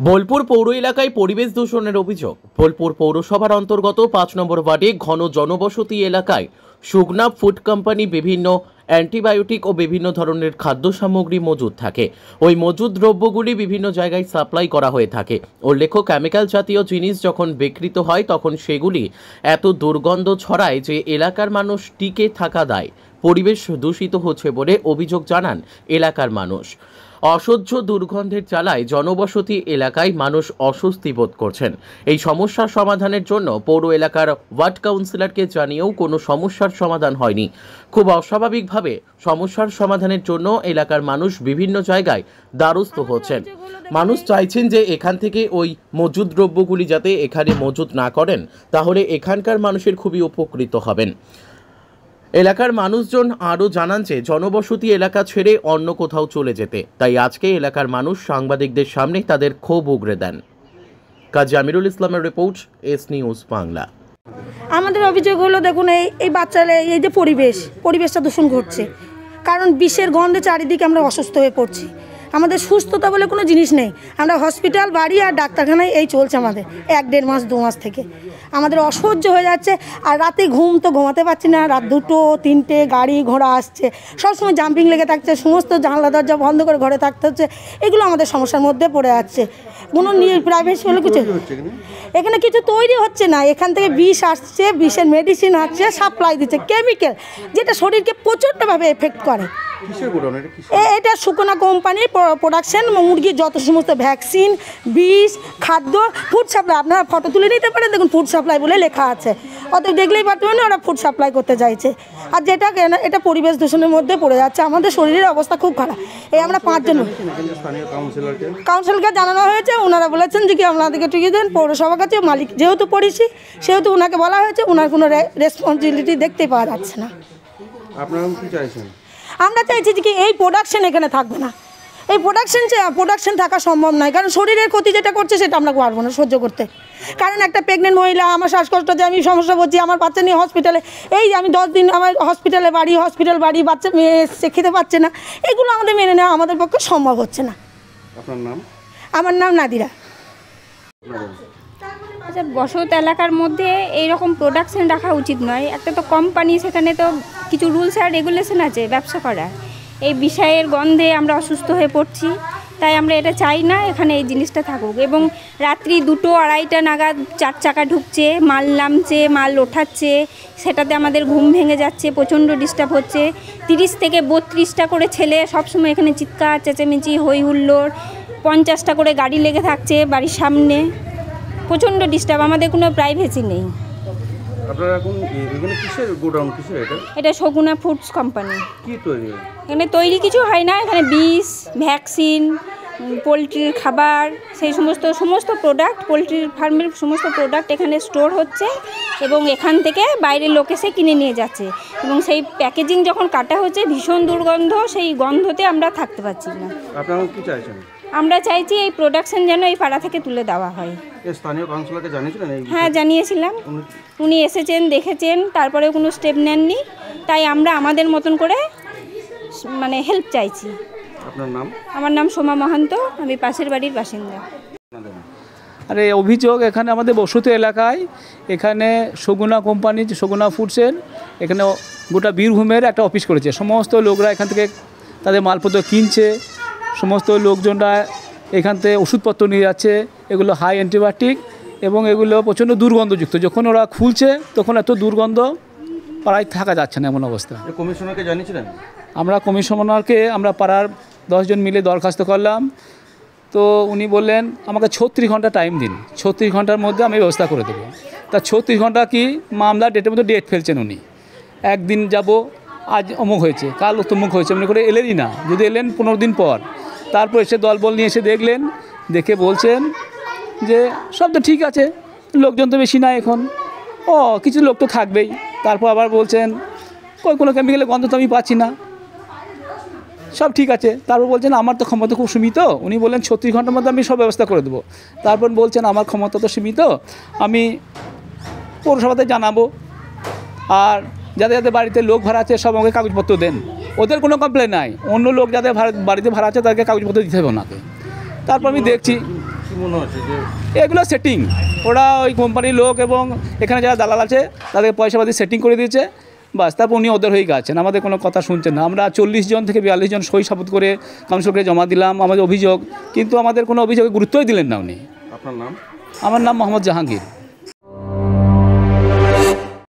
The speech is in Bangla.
বোলপুর পৌর এলাকায় পরিবেশ দূষণের অভিযোগ। বোলপুর পৌরসভার অন্তর্গত ৫ নম্বর ওয়ার্ডে ঘন জনবসতি এলাকায় সুগনা ফুড কোম্পানি বিভিন্ন অ্যান্টিবায়োটিক ও বিভিন্ন ধরনের খাদ্য সামগ্রী মজুদ থাকে। ওই মজুদ দ্রব্যগুলি বিভিন্ন জায়গায় সাপ্লাই করা হয়ে থাকে। উল্লেখ্য, কেমিক্যাল জাতীয় জিনিস যখন বিকৃত হয় তখন সেগুলি এত দুর্গন্ধ ছড়ায় যে এলাকার মানুষ টিকে থাকা দায়। পরিবেশ দূষিত হচ্ছে বলে অভিযোগ জানান এলাকার মানুষ। অসহ্য দুর্গন্ধের জ্বালায় জনবসতি এলাকায় মানুষ অস্বস্তি বোধ করছেন। এই সমস্যার সমাধানের জন্য পৌর এলাকার ওয়ার্ড কাউন্সিলরকে জানিয়েও কোনো সমস্যার সমাধান হয়নি। খুব অস্বাভাবিকভাবে সমস্যার সমাধানের জন্য এলাকার মানুষ বিভিন্ন জায়গায় দ্বারস্থ হচ্ছেন। মানুষ চাইছেন যে এখান থেকে ওই মজুদ দ্রব্যগুলি যাতে এখানে মজুদ না করেন, তাহলে এখানকার মানুষের খুবই উপকৃত হবেন। এলাকার মানুষজন আরও জানান যে জনবসতি এলাকা ছেড়ে অন্য কোথাও চলে যেতে, তাই আজকে এলাকার মানুষ সাংবাদিকদের সামনে তাদের ক্ষোভ উগরে দেন। কাজী আমিরুল ইসলামের রিপোর্ট, এস নিউজ বাংলা। আমাদের অভিযোগ হলো, দেখুন এই বাচ্চারা এই যে পরিবেশটা দূষণ ঘটছে, কারণ বিষের গন্ধে চারিদিকে আমরা অসুস্থ হয়ে পড়ছি। আমাদের সুস্থতা বলে কোনো জিনিস নেই। আমরা হসপিটাল, বাড়ি আর ডাক্তারখানায় এই চলছে আমাদের 1-1.5 মাস 2 মাস থেকে। আমাদের অসহ্য হয়ে যাচ্ছে। আর রাতে ঘুমাতে পারছি না। রাত 2টো 3টে গাড়ি ঘোড়া আসছে, সবসময় জাম্পিং লেগে থাকছে, সমস্ত জানলা দরজা বন্ধ করে ঘরে থাকতে হচ্ছে। এগুলো আমাদের সমস্যার মধ্যে পড়ে যাচ্ছে। কোনো প্রাইভেসি হলে কিছু এখানে কিছু তৈরি হচ্ছে না। এখান থেকে বিষ আসছে, বিষের মেডিসিন আসছে, সাপ্লাই দিচ্ছে কেমিক্যাল, যেটা শরীরকে প্রচণ্ডভাবে এফেক্ট করে। এটা সুকনা কোম্পানির প্রোডাকশন। মুরগির যত সমস্ত ভ্যাকসিন, বিষ, খাদ্য, ফুড সাপ্লাই। আপনারা ফটো তুলে নিতে পারেন, দেখুন ফুড সাপ্লাই বলে লেখা আছে। অত দেখলেই পারবেন ওরা ফুড সাপ্লাই করতে চাইছে। আর যেটা এটা পরিবেশ দূষণের মধ্যে পড়ে যাচ্ছে। আমাদের শরীরের অবস্থা খুব খারাপ। এই আমরা 5 জন কাউন্সিলরকে জানানো হয়েছে। ওনারা বলেছেন যে কি আপনাদেরকে টিকে দেন। পৌরসভার কাছে মালিক যেহেতু পড়েছি, সেহেতু ওনাকে বলা হয়েছে। ওনার কোনো রেসপন্সিবিলিটি দেখতে পাওয়া যাচ্ছে না। আপনারা কি চাইছেন? আমরা চাইছি যে কি এই প্রোডাকশন এখানে থাকবে না। এই প্রোডাকশন থাকা সম্ভব নয়, কারণ শরীরের ক্ষতি যেটা করছে সেটা আমরা পারবো না সহ্য করতে। কারণ একটা প্রেগনেন্ট মহিলা, আমার শ্বাসকষ্ট যে আমি সমস্যা করছি, আমার বাচ্চা নিয়ে হসপিটালে, এই যে আমি 10 দিন আমার হসপিটাল বাড়ি, বাচ্চা মেয়ে সে খেতে পাচ্ছে না। এগুলো আমাদের মেনে নেওয়া আমাদের পক্ষে সম্ভব হচ্ছে না। আপনার নাম? আমার নাম নাদিরা। আচ্ছা, বসত এলাকার মধ্যে এইরকম প্রোডাকশন রাখা উচিত নয়। একটা তো কোম্পানি, সেখানে তো কিছু রুলস আর রেগুলেশন আছে ব্যবসা করার। এই বিষয়ের গন্ধে আমরা অসুস্থ হয়ে পড়ছি, তাই আমরা এটা চাই না এখানে এই জিনিসটা থাকুক। এবং রাত্রি 2টো-2:30টা নাগাদ 4 চাকা ঢুকছে, মাল নামছে, মাল ওঠাচ্ছে, সেটাতে আমাদের ঘুম ভেঙে যাচ্ছে, প্রচণ্ড ডিস্টার্ব হচ্ছে। 30 থেকে 32টা করে ছেলে সবসময় এখানে চিৎকার চেঁচামেচি, হই হুল্লোড়, 50টা করে গাড়ি লেগে থাকছে বাড়ির সামনে। প্রচণ্ড ডিস্টার্ব, আমাদের কোনো প্রাইভেসি নেই। আপনারা এখন এখানে কিসের গোডাউন, কিসের এটা? এটা সগুনা ফুডস কোম্পানি। কি তৈরি হয় এখানে? তৈরি কিছু হয় না। এখানে বিষ, ভ্যাকসিন, পোলট্রির খাবার, সেই সমস্ত প্রোডাক্ট, পোলট্রির ফার্মের সমস্ত প্রোডাক্ট এখানে স্টোর হচ্ছে এবং এখান থেকে বাইরের লোক এসে কিনে নিয়ে যাচ্ছে। এবং সেই প্যাকেজিং যখন কাটা হচ্ছে, ভীষণ দুর্গন্ধ, সেই গন্ধতে আমরা থাকতে পারছি না। আপনারা কি চাইছেন? আমরা চাইছি এই প্রোডাকশন যেন এই পাড়া থেকে তুলে দেওয়া হয়। স্থানীয় কাউন্সিলরকে জানিয়েছিলেন? হ্যাঁ, জানিয়েছিলাম। উনি এসেছেন, দেখেছেন, তারপরেও কোনো স্টেপ নেননি। তাই আমরা আমাদের মতন করে হেল্প চাইছি। আপনার নাম? আমার নাম সোমা মহান্ত, আমি পাশের বাড়ির বাসিন্দা। আরে অভিযোগ, এখানে আমাদের বসতি এলাকায় এখানে সগুনা কোম্পানি, সগুনা ফুডসের এখানে গোটা বীরভূমের একটা অফিস করেছে। সমস্ত লোকরা এখান থেকে তাদের মালপত্র কিনছে, সমস্ত লোকজনরা এখান থেকে ওষুধপত্র নিয়ে যাচ্ছে। এগুলো হাই অ্যান্টিবায়োটিক এবং এগুলো প্রচণ্ড দুর্গন্ধযুক্ত। যখন ওরা খুলছে তখন এত দুর্গন্ধ, পাড়ায় থাকা যাচ্ছে না, এমন অবস্থা। কমিশনারকে জানিয়েছিলেন? আমরা কমিশনারকে পাড়ার 10 জন মিলে দরখাস্ত করলাম। তো উনি বললেন আমাকে 36 ঘন্টা টাইম দিন, 36 ঘন্টার মধ্যে আমি ব্যবস্থা করে দেবো। তা 36 ঘন্টা কি মামলা ডেটের মধ্যে ডেট ফেলছেন উনি। একদিন যাব, আজ অমুক হয়েছে, কাল তমুক হয়েছে, মনে করে এলেনই না। যদি এলেন 15 দিন পর, তারপর এসে দলবল নিয়ে এসে দেখলেন, দেখে বলছেন যে সব তো ঠিক আছে, লোকজন তো বেশি না এখন, কিছু লোক তো থাকবেই। তারপর আবার বলছেন কোনো কেমিক্যালের গন্ধ তো আমি পাচ্ছি না, সব ঠিক আছে। তারপর বলছেন আমার তো ক্ষমতা খুব সীমিত। উনি বললেন 36 ঘন্টার মধ্যে আমি সব ব্যবস্থা করে দেবো। তারপর বলছেন আমার ক্ষমতা তো সীমিত, আমি পৌরসভাতে জানাবো, আর যাদের বাড়িতে লোক ভাড়া আছে সব আমাকে কাগজপত্র দেন। ওদের কোনো কমপ্লেন নাই, অন্য লোক যাদের বাড়িতে ভাড়া আছে তাদেরকে কাগজপত্র দিতে হবে ওনাকে। তারপর আমি দেখছি মনে হচ্ছে যে এগুলো সেটিং, ওরা ওই কোম্পানির লোক এবং এখানে যারা দালাল আছে তাদের পয়সাপাতি সেটিং করে দিয়েছে, বাস তারপর উনি ওদের হয়ে গেছেন, আমাদের কোনো কথা শুনছেন না। আমরা 40 জন থেকে 42 জন সই সাবুত করে কাউন্সিলকে জমা দিলাম আমাদের অভিযোগ, কিন্তু আমাদের কোনো অভিযোগে গুরুত্বই দিলেন না উনি। আপনার নাম? আমার নাম মোহাম্মদ জাহাঙ্গীর।